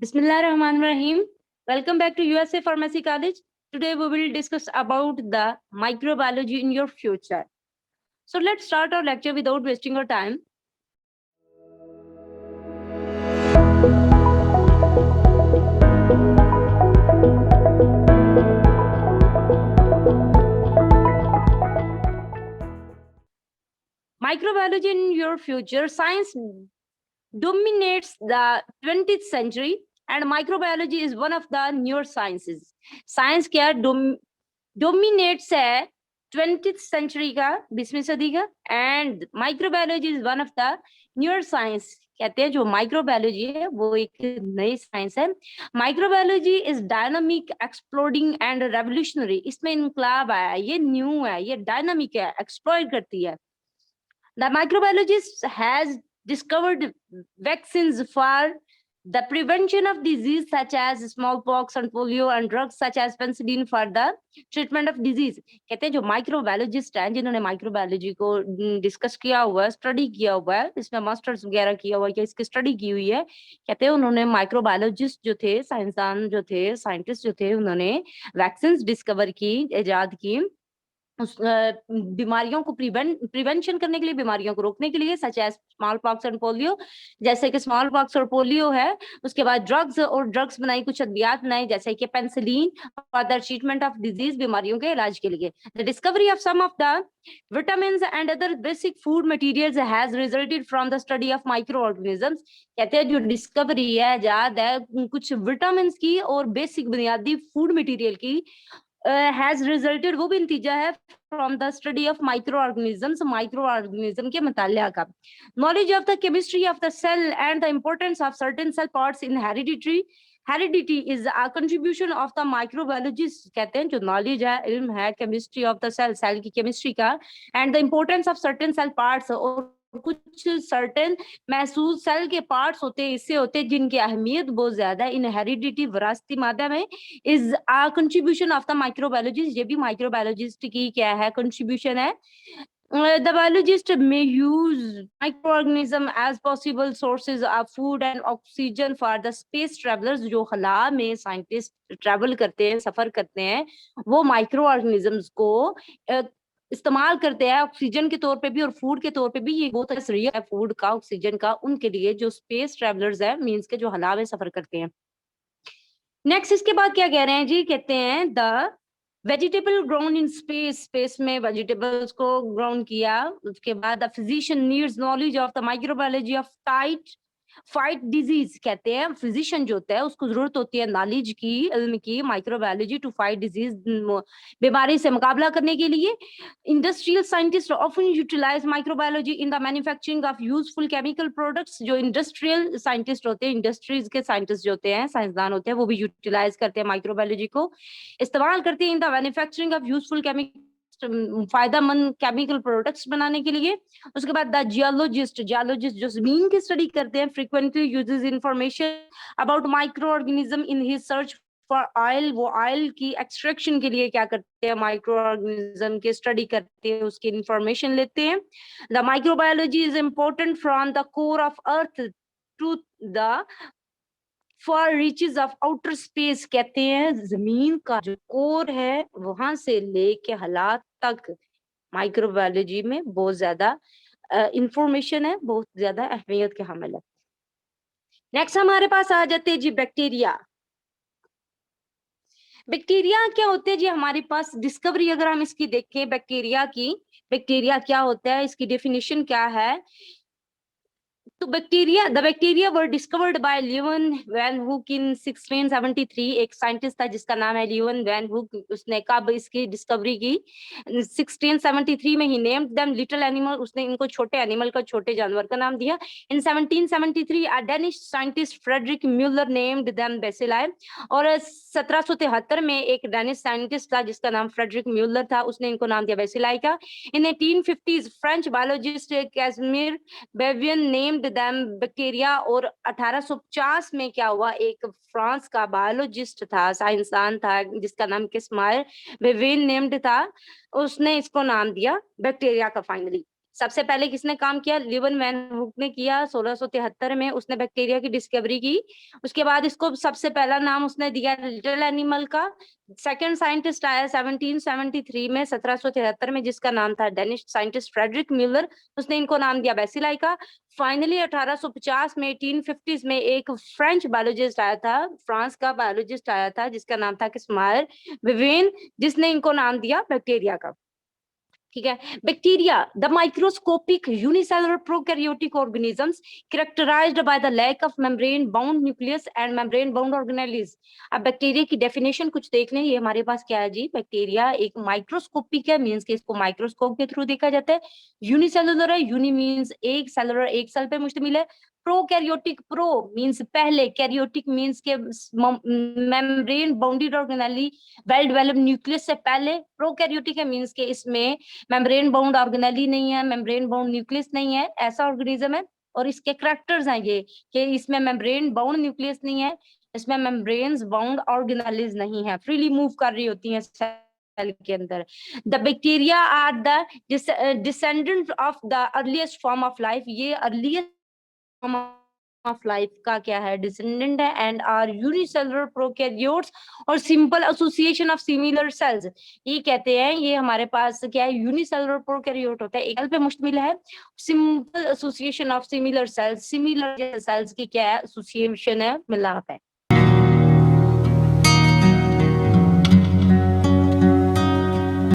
Bismillahirrahmanirrahim. Welcome back to USA Pharmacy College. Today we will discuss about the microbiology in your future. So let's start our lecture without wasting our time. Microbiology in your future. Science dominates the 20th century and microbiology is one of the newer sciences. Science क्या dominates है 20th century का 20वीं सदी का and microbiology is one of the newer science. कहते हैं जो microbiology है वो एक नई साइंस है. Microbiology is dynamic, exploding and revolutionary. इसमें इनकलाब आया है, ये न्यू है, ये डायनामिक है, एक्सप्लोर करती है. The microbiologist has discovered vaccines for the prevention of disease such as smallpox and polio and drugs such as penicillin for the treatment of disease. कहते हैं जो माइक्रोबायोलॉजिस्ट हैं जिन्होंने माइक्रोबायोलॉजी को डिस्कस किया हुआ है, स्टडी किया हुआ है, इसमें मास्टर्स वगैरह किया हुआ है, इसकी स्टडी की हुई है. कहते हैं उन्होंने माइक्रोबायोलॉजिस्ट जो थे, साइंसदान जो थे, साइंटिस्ट जो थे, उन्होंने वैक्सीन डिस्कवर की, इजाद की उस बीमारियों को प्रिवेंशन करने के लिए, बीमारियों को रोकने के लिए, such as smallpox and polio. जैसे कि स्मॉल पॉक्स और पोलियो है, उसके बाद ड्रग्स बनाई, कुछ अद्वियात बनाई जैसे कि penicillin for the treatment of disease, बीमारियों के इलाज के लिए. The discovery of some of the vitamin and other basic food materials has resulted from the study of microorganisms. कहते हैं जो डिस्कवरी है, याद है, कुछ विटामिन की और बेसिक बुनियादी फूड मटेरियल की has resulted, वो भी नतीजा है from the study of microorganisms, microorganism के मुतालिया का. Knowledge of the chemistry of the cell and the importance of certain cell parts in heredity is a contribution of the microbiologist. कहते हैं जो knowledge है, इल्म है chemistry of the cell की chemistry का, and the importance of certain cell parts, और कुछ सर्टेन महसूस सेल के पार्ट्स होते हैं, इससे होते हैं जिनकी अहमियत बहुत ज्यादा है इन हेरिडिटी विरासती मादा में, is a contribution of the microbiologist. ये भी माइक्रोबायोलॉजिस्ट की क्या है, कंट्रीब्यूशन है. The biologist may use microorganism as possible sources of food and oxygen for the space travelers. जो खला में साइंटिस्ट ट्रैवल करते हैं, सफर करते हैं, वो माइक्रो ऑर्गेनिजम्स को इस्तेमाल करते हैं ऑक्सीजन के तौर पे भी और फूड के तौर पे भी. ये बहुत जरिया है फूड का, ऑक्सीजन का, उनके लिए जो स्पेस ट्रैवलर्स है, मींस के जो हला में सफर करते हैं. नेक्स्ट इसके बाद क्या कह रहे हैं जी, कहते हैं the vegetable grown in space. Space में वेजिटेबल्स को ग्रोन किया. उसके बाद the physician needs knowledge of the microbiology of fight disease. कहते हैं फिजिशियन जो होता है उसको जरूरत होती है नॉलेज की, इल्म की, माइक्रोबायोलॉजी टू फाइट डिजीज, बीमारी से मुकाबला करने के लिए. Industrial scientist often utilize microbiology in the manufacturing of useful chemical products. जो इंडस्ट्रियल साइंटिस्ट होते हैं, इंडस्ट्रीज के साइंटिस्ट जो होते हैं, साइंसदान होते हैं, वो भी यूटिलाइज करते हैं माइक्रोबायोलॉजी को, इस्तेमाल करते हैं इन the manufacturing of useful chemical, फायदेमंद केमिकल प्रोडक्ट्स बनाने के लिए. उसके बाद द जियोलॉजिस्ट जो जमीन की स्टडी करते हैं, frequently uses information about micro organism in his search for oil. वो ऑयल की एक्सट्रैक्शन के लिए क्या करते हैं, माइक्रो ऑर्गेनिज्म की स्टडी करते हैं, उसकी इंफॉर्मेशन लेते हैं. The microbiology is important from the core of earth to the far reaches of outer space. कहते हैं जमीन का जो कोर है वहां से लेके हालात तक माइक्रोबायोलॉजी में बहुत ज्यादा इंफॉर्मेशन है, बहुत ज्यादा अहमियत के हामिल है. नेक्स्ट हमारे पास आ जाते हैं जी बैक्टीरिया. बैक्टीरिया क्या होते हैं जी हमारे पास, डिस्कवरी अगर हम इसकी देखें बैक्टीरिया की, बैक्टीरिया क्या होता है, इसकी डेफिनेशन क्या है. तो the bacteria were discovered by Leeuwen van Hoek in 1673. एक साइंटिस्ट था जिसका नाम है ल्यूवन वैन हुक. उसने कब इसकी डिस्कवरी की, 1673 में. ही नेम्ड देम लिटिल एनिमल. उसने इनको छोटे एनिमल का, छोटे जानवर का नाम दिया. In 1773 a Danish scientist Friedrich Muller named them bacilli. और 1773 में एक डेनिश साइंटिस्ट था जिसका नाम फ्रेडरिक म्यूलर था, उसने इनको नाम दिया बेसिलाई का. In 1850 French biologist Casimir Davaine named them bacteria. और 1850 में क्या हुआ, एक फ्रांस का बायोलॉजिस्ट था, साइंसदान था जिसका नाम किस्मायर बेवियन नेम्ड था, उसने इसको नाम दिया बैक्टीरिया का फाइनली. सबसे पहले किसने काम किया? लिवन वैन हुक ने किया 1673 में, उसने बैक्टीरिया की डिस्कवरी की। उसके बाद इसको सबसे पहला नाम उसने दिया लिटिल एनिमल का। सेकंड साइंटिस्ट आया 1773 में, 1773 में, जिसका नाम था डेनिश साइंटिस्ट फ्रेडरिक म्यूलर, उसने इनको नाम दिया बेसिलाई का। फाइनली 1850 में 1850s में एक फ्रेंच बायोलॉजिस्ट आया था, फ्रांस का बायोलॉजिस्ट आया था, जिसका नाम था किस्मायर विवेन, जिसने इनको नाम दिया बैक्टीरिया का। ठीक है। Bacteria the microscopic unicellular prokaryotic organisms characterized by the lack of membrane bound nucleus and membrane bound organelles। अब बैक्टीरिया की डेफिनेशन कुछ देख लें। ये हमारे पास क्या है जी? बैक्टीरिया एक माइक्रोस्कोपिक है, मींस के इसको माइक्रोस्कोप के थ्रू देखा जाता है। यूनिसेलुलर है, यूनि मींस एक, सेलुलर एक सेल पे मुश्तमिल है। प्रोकैरियोटिक, प्रो मींस पहले, कैरियोटिक मींस के membrane bounded organelle well developed nucleus से पहले। प्रोकैरियोटिक है मींस के इसमें मेम्ब्रेन बाउंड ऑर्गेनेली नहीं है, मेम्ब्रेन बाउंड न्यूक्लियस नहीं है, ऐसा ऑर्गेनिज्म है। और इसके करैक्टर्स हैं ये कि इसमें मेम्ब्रेन बाउंड न्यूक्लियस नहीं है, इसमें मेम्ब्रेन्स बाउंड ऑर्गेनेलीज नहीं है, फ्रीली मूव कर रही होती हैं सेल के अंदर। The bacteria are the descendant of the earliest form of life. ये अर्लीस्ट फॉर्म ऑफ लाइफ का क्या है? डिसेंडेंट है। एंड आर यूनिसेलुलर प्रोकैरियोट्स और simple association of similar cells. ये कहते हैं ये हमारे पास क्या है? यूनिसेलुलर प्रोकैरियोट होता है, एक सेल पे मुश्तमिल है। Simple association of similar sales, similar sales की क्या है? एसोसिएशन है, मिलाप है।